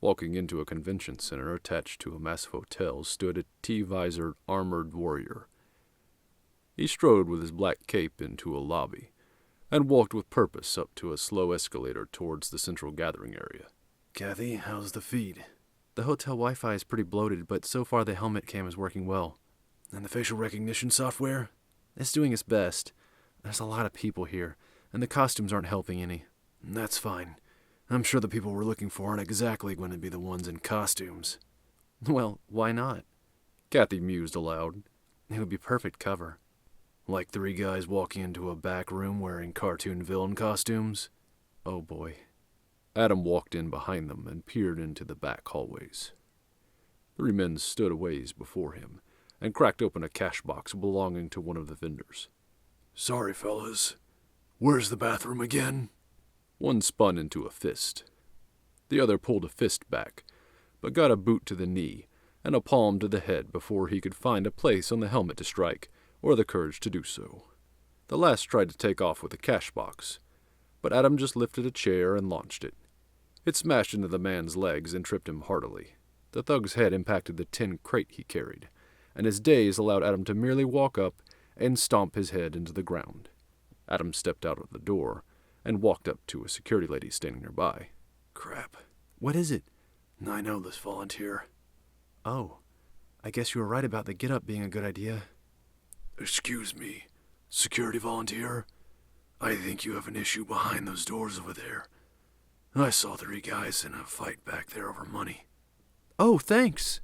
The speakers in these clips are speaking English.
Walking into a convention center attached to a massive hotel stood a T-visored armored warrior. He strode with his black cape into a lobby, and walked with purpose up to a slow escalator towards the central gathering area. Kathy, how's the feed? The hotel Wi-Fi is pretty bloated, but so far the helmet cam is working well. And the facial recognition software? It's doing its best. There's a lot of people here, and the costumes aren't helping any. That's fine. I'm sure the people we're looking for aren't exactly going to be the ones in costumes. Well, why not? Kathy mused aloud. It would be perfect cover. Like 3 guys walking into a back room wearing cartoon villain costumes? Oh boy. Adam walked in behind them and peered into the back hallways. 3 men stood a ways before him and cracked open a cash box belonging to one of the vendors. Sorry, fellas. Where's the bathroom again? One spun into a fist. The other pulled a fist back, but got a boot to the knee and a palm to the head before he could find a place on the helmet to strike, or the courage to do so. The last tried to take off with the cash box, but Adam just lifted a chair and launched it. It smashed into the man's legs and tripped him heartily. The thug's head impacted the tin crate he carried, and his daze allowed Adam to merely walk up and stomp his head into the ground. Adam stepped out of the door and walked up to a security lady standing nearby. Crap. What is it? I know this volunteer. Oh, I guess you were right about the get-up being a good idea. Excuse me, security volunteer. I think you have an issue behind those doors over there. I saw 3 guys in a fight back there over money. Oh, thanks.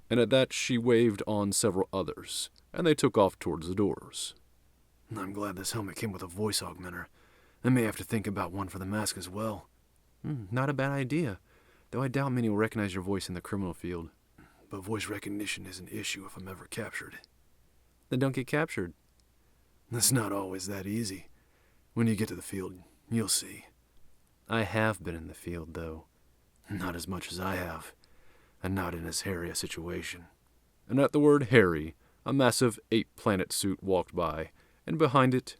And at that she waved on several others, and they took off towards the doors. I'm glad this helmet came with a voice augmenter. I may have to think about one for the mask as well. Not a bad idea, though I doubt many will recognize your voice in the criminal field. But voice recognition is an issue if I'm ever captured. Then don't get captured. It's not always that easy. When you get to the field, you'll see. I have been in the field, though. Not as much as I have, and not in as hairy a situation. And at the word hairy, a massive 8-planet suit walked by, and behind it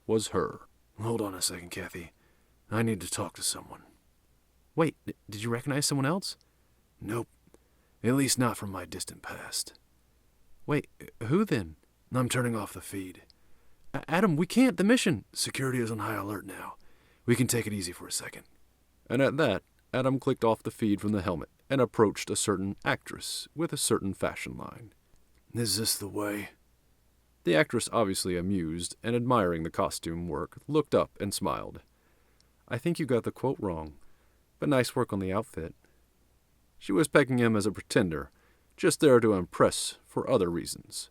was her. Hold on a second, Kathy. I need to talk to someone. Wait, did you recognize someone else? Nope. At least not from my distant past. Wait, who then? I'm turning off the feed. Adam, we can't. The mission. Security is on high alert now. We can take it easy for a second. And at that, Adam clicked off the feed from the helmet and approached a certain actress with a certain fashion line. Is this the way? The actress, obviously amused and admiring the costume work, looked up and smiled. I think you got the quote wrong, but nice work on the outfit. She was pegging him as a pretender, just there to impress for other reasons.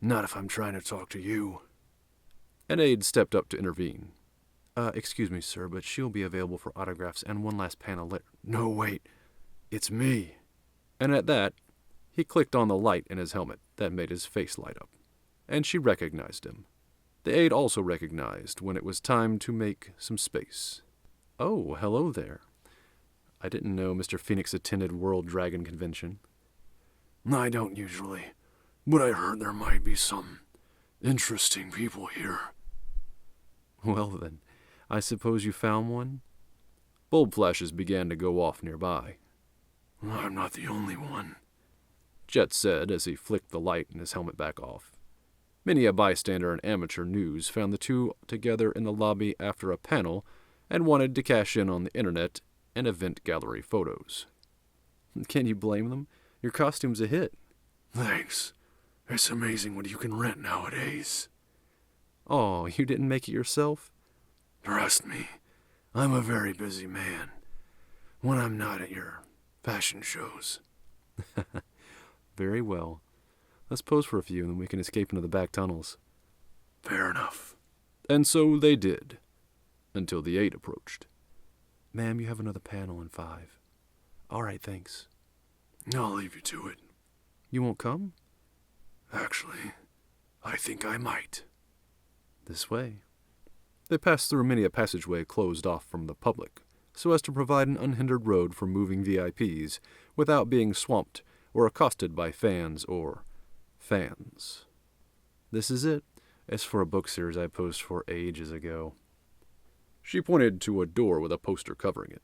Not if I'm trying to talk to you. An aide stepped up to intervene. Excuse me, sir, but she'll be available for autographs and one last panel later. No, wait. It's me. And at that, he clicked on the light in his helmet that made his face light up, and she recognized him. The aide also recognized when it was time to make some space. Oh, hello there. I didn't know Mr. Phoenix attended World Dragon Convention. I don't usually, but I heard there might be some interesting people here. Well then, I suppose you found one? Bulb flashes began to go off nearby. I'm not the only one, Jet said as he flicked the light in his helmet back off. Many a bystander and amateur news found the two together in the lobby after a panel and wanted to cash in on the internet and event gallery photos. Can you blame them? Your costume's a hit. Thanks. It's amazing what you can rent nowadays. Oh, you didn't make it yourself? Trust me, I'm a very busy man. When I'm not at your fashion shows. Very well. Let's pose for a few and then we can escape into the back tunnels. Fair enough. And so they did, until the aide approached. Ma'am, you have another panel in 5. All right, thanks. I'll leave you to it. You won't come? Actually, I think I might. This way. They passed through many a passageway closed off from the public, so as to provide an unhindered road for moving VIPs without being swamped or accosted by fans. This is it. It's for a book series I posted for ages ago. She pointed to a door with a poster covering it.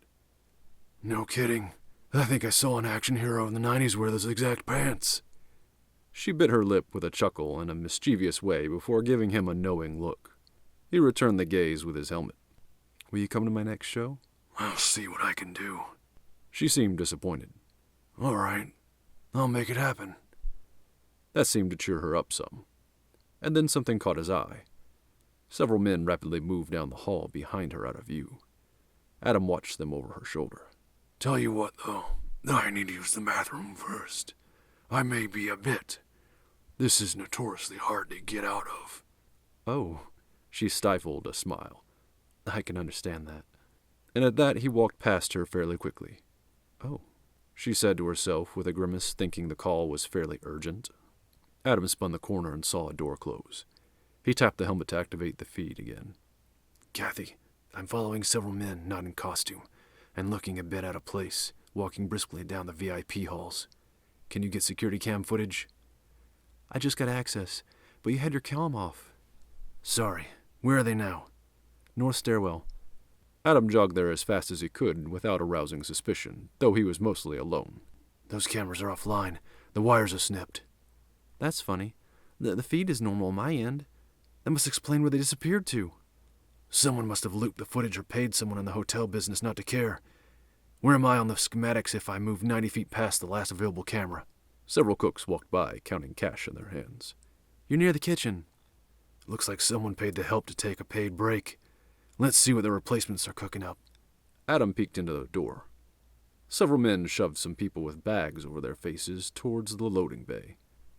No kidding. I think I saw an action hero in the 90s wear those exact pants. She bit her lip with a chuckle in a mischievous way before giving him a knowing look. He returned the gaze with his helmet. Will you come to my next show? I'll see what I can do. She seemed disappointed. All right, I'll make it happen. That seemed to cheer her up some. And then something caught his eye. Several men rapidly moved down the hall behind her out of view. Adam watched them over her shoulder. Tell you what, though, I need to use the bathroom first. I may be a bit. This is notoriously hard to get out of. Oh, she stifled a smile. I can understand that. And at that he walked past her fairly quickly. Oh, she said to herself with a grimace, thinking the call was fairly urgent. Adam spun the corner and saw a door close. He tapped the helmet to activate the feed again. Kathy, I'm following several men not in costume, and looking a bit out of place, walking briskly down the VIP halls. Can you get security cam footage? I just got access, but you had your comm off. Sorry. Where are they now? North stairwell. Adam jogged there as fast as he could without arousing suspicion, though he was mostly alone. Those cameras are offline. The wires are snipped. That's funny. The feed is normal on my end. That must explain where they disappeared to. Someone must have looped the footage or paid someone in the hotel business not to care. Where am I on the schematics if I move 90 feet past the last available camera? Several cooks walked by, counting cash in their hands. You're near the kitchen. Looks like someone paid the help to take a paid break. Let's see what the replacements are cooking up. Adam peeked into the door. Several men shoved some people with bags over their faces towards the loading bay.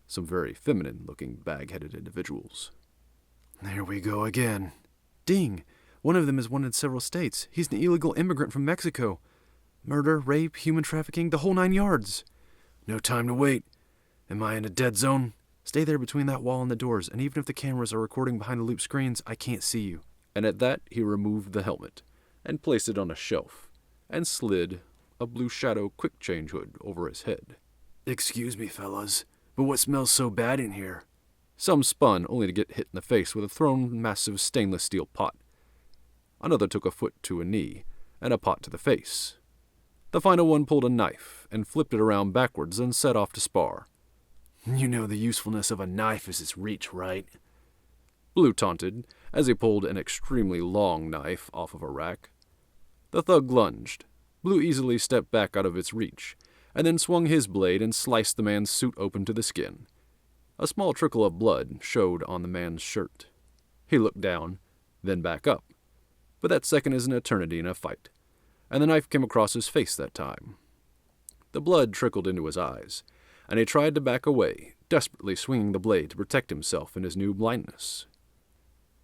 Some very feminine-looking bag-headed individuals. There we go again. Ding! One of them is wanted in several states. He's an illegal immigrant from Mexico. Murder, rape, human trafficking, the whole 9 yards. No time to wait. Am I in a dead zone? Stay there between that wall and the doors, and even if the cameras are recording behind the loop screens, I can't see you. And at that, he removed the helmet and placed it on a shelf and slid a blue shadow quick-change hood over his head. Excuse me, fellas, but what smells so bad in here? Some spun, only to get hit in the face with a thrown massive stainless steel pot. Another took a foot to a knee, and a pot to the face. The final one pulled a knife and flipped it around backwards and set off to spar. You know the usefulness of a knife is its reach, right? Blue taunted, as he pulled an extremely long knife off of a rack. The thug lunged. Blue easily stepped back out of its reach, and then swung his blade and sliced the man's suit open to the skin. A small trickle of blood showed on the man's shirt. He looked down, then back up. But that second is an eternity in a fight, and the knife came across his face that time. The blood trickled into his eyes, and he tried to back away, desperately swinging the blade to protect himself in his new blindness.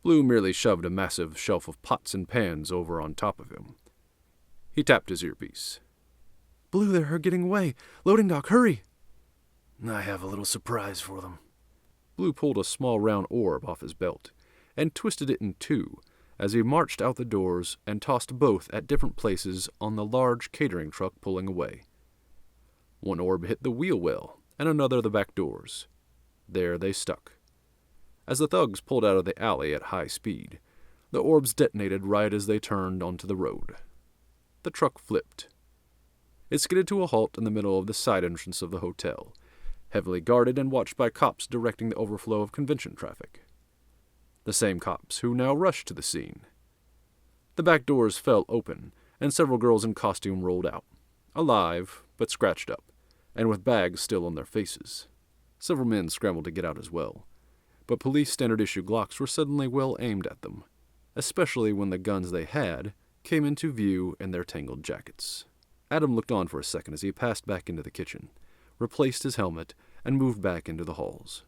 Blue merely shoved a massive shelf of pots and pans over on top of him. He tapped his earpiece. Blue, they're getting away. Loading dock, hurry! I have a little surprise for them. Blue pulled a small round orb off his belt and twisted it in two as he marched out the doors and tossed both at different places on the large catering truck pulling away. One orb hit the wheel well and another the back doors. There they stuck. As the thugs pulled out of the alley at high speed, the orbs detonated right as they turned onto the road. The truck flipped. It skidded to a halt in the middle of the side entrance of the hotel, heavily guarded and watched by cops directing the overflow of convention traffic. The same cops who now rushed to the scene. The back doors fell open, and several girls in costume rolled out, alive but scratched up, and with bags still on their faces. Several men scrambled to get out as well, but police standard-issue Glocks were suddenly well aimed at them, especially when the guns they had came into view in their tangled jackets. Adam looked on for a second as he passed back into the kitchen, replaced his helmet, and moved back into the halls.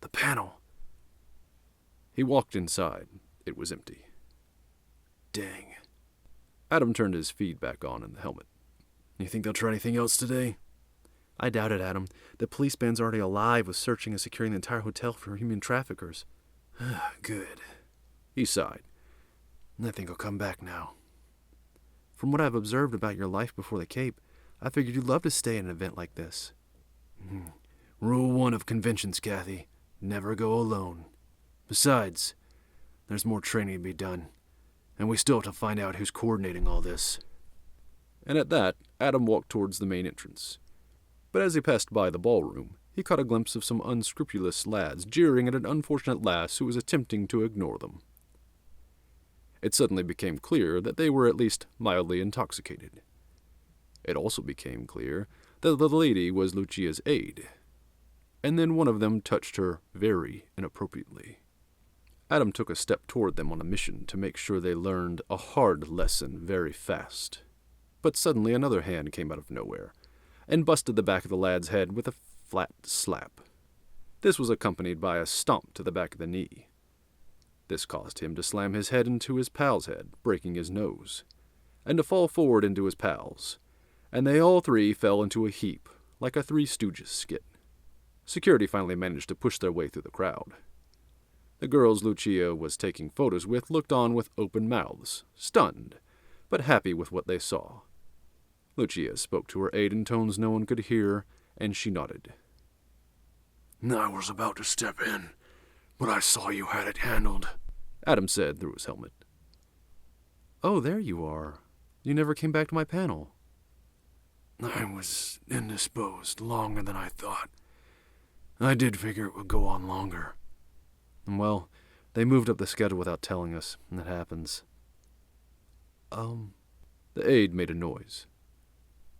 The panel. He walked inside. It was empty. Dang. Adam turned his feed back on in the helmet. You think they'll try anything else today? I doubt it, Adam. The police band's already alive with searching and securing the entire hotel for human traffickers. Good. He sighed. I think I'll come back now. From what I've observed about your life before the Cape, I figured you'd love to stay at an event like this. Rule 1 of conventions, Kathy. Never go alone. Besides, there's more training to be done, and we still have to find out who's coordinating all this. and at that, Adam walked towards the main entrance. But as he passed by the ballroom, he caught a glimpse of some unscrupulous lads jeering at an unfortunate lass who was attempting to ignore them. It suddenly became clear that they were at least mildly intoxicated. It also became clear that the lady was Lucia's aide, and then one of them touched her very inappropriately. Adam took a step toward them on a mission to make sure they learned a hard lesson very fast. But suddenly another hand came out of nowhere, and busted the back of the lad's head with a flat slap. This was accompanied by a stomp to the back of the knee. This caused him to slam his head into his pal's head, breaking his nose, and to fall forward into his pal's, and they all three fell into a heap, like a Three Stooges skit. Security finally managed to push their way through the crowd. The girls Lucia was taking photos with looked on with open mouths, stunned, but happy with what they saw. Lucia spoke to her aide in tones no one could hear, and she nodded. I was about to step in, but I saw you had it handled, Adam said through his helmet. Oh, there you are. You never came back to my panel. I was indisposed longer than I thought. I did figure it would go on longer. Well, they moved up the schedule without telling us, and that happens. The aide made a noise.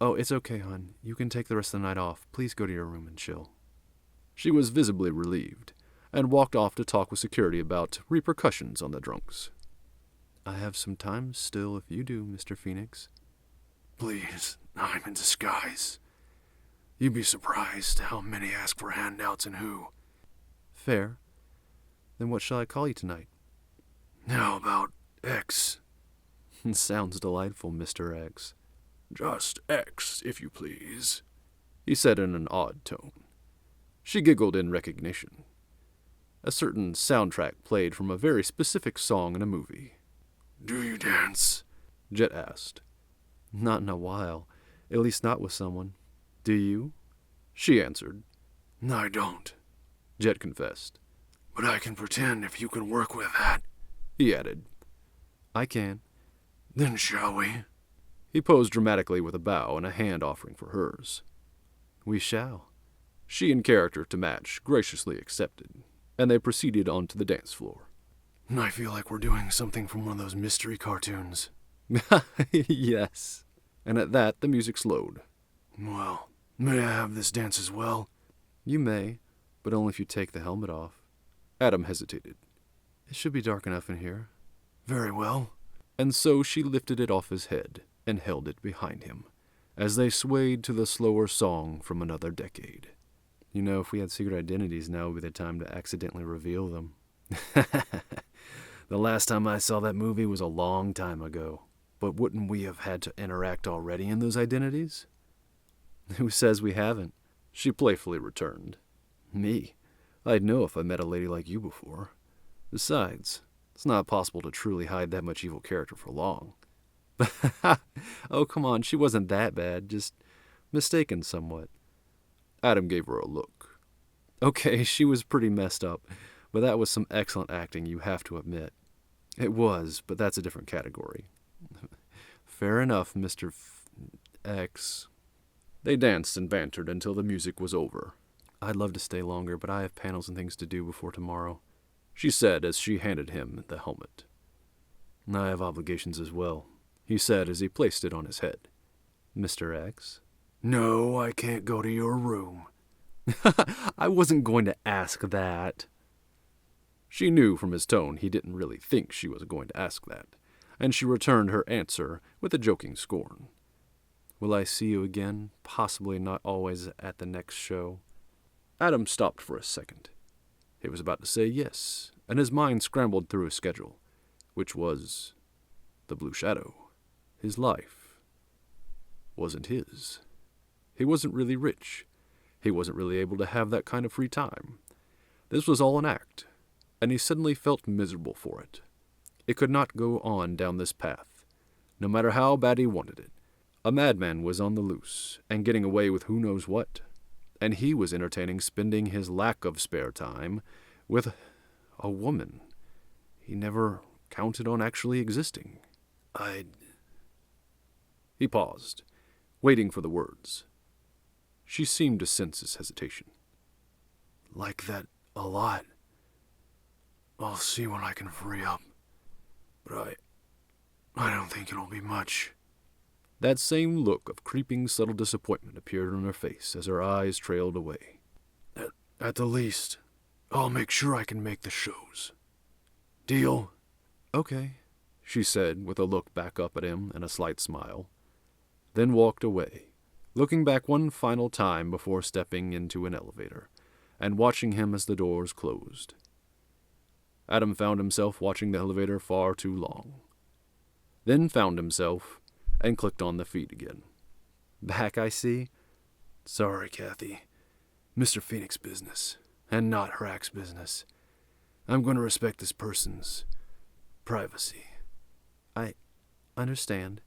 Oh, it's okay, hon. You can take the rest of the night off. Please go to your room and chill. She was visibly relieved, and walked off to talk with security about repercussions on the drunks. I have some time still if you do, Mr. Phoenix. Please, I'm in disguise. You'd be surprised how many ask for handouts and who. Fair. Then what shall I call you tonight? How about X? Sounds delightful, Mr. X. Just X, if you please, he said in an odd tone. She giggled in recognition. A certain soundtrack played from a very specific song in a movie. Do you dance? Jet asked. Not in a while. At least not with someone. Do you? She answered. I don't, Jet confessed. But I can pretend if you can work with that, he added. I can. Then shall we? He posed dramatically with a bow and a hand offering for hers. We shall. She, in character to match, graciously accepted, and they proceeded onto the dance floor. I feel like we're doing something from one of those mystery cartoons. Yes. And at that, the music slowed. Well, may I have this dance as well? You may, but only if you take the helmet off. Adam hesitated. It should be dark enough in here. Very well. And so she lifted it off his head and held it behind him, as they swayed to the slower song from another decade. You know, if we had secret identities, now would be the time to accidentally reveal them. The last time I saw that movie was a long time ago. But wouldn't we have had to interact already in those identities? Who says we haven't? She playfully returned. Me. I'd know if I met a lady like you before. Besides, it's not possible to truly hide that much evil character for long. Oh, come on, she wasn't that bad, just mistaken somewhat. Adam gave her a look. Okay, she was pretty messed up, but that was some excellent acting, you have to admit. It was, but that's a different category. Fair enough, Mr. X. They danced and bantered until the music was over. I'd love to stay longer, but I have panels and things to do before tomorrow, she said as she handed him the helmet. I have obligations as well, he said as he placed it on his head. Mr. X? No, I can't go to your room. I wasn't going to ask that. She knew from his tone he didn't really think she was going to ask that, and she returned her answer with a joking scorn. Will I see you again? Possibly not always at the next show. Adam stopped for a second. He was about to say yes, and his mind scrambled through his schedule, which was the Blue Shadow. His life wasn't his. He wasn't really rich. He wasn't really able to have that kind of free time. This was all an act, and he suddenly felt miserable for it. It could not go on down this path, no matter how bad he wanted it. A madman was on the loose, and getting away with who knows what, and he was entertaining spending his lack of spare time with a woman he never counted on actually existing. He paused, waiting for the words. She seemed to sense his hesitation. Like that a lot. I'll see what I can free up. But I don't think it'll be much. That same look of creeping, subtle disappointment appeared on her face as her eyes trailed away. At the least, I'll make sure I can make the shows. Deal? Okay, she said with a look back up at him and a slight smile, then walked away, looking back one final time before stepping into an elevator and watching him as the doors closed. Adam found himself watching the elevator far too long, then found himself and clicked on the feed again. Back, I see. Sorry, Kathy. Mr. Phoenix business, and not Hrack's business. I'm going to respect this person's privacy. I understand.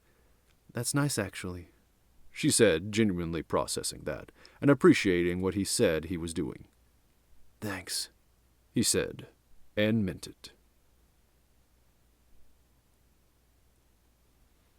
That's nice, actually, she said, genuinely processing that and appreciating what he said he was doing. Thanks, he said, and meant it.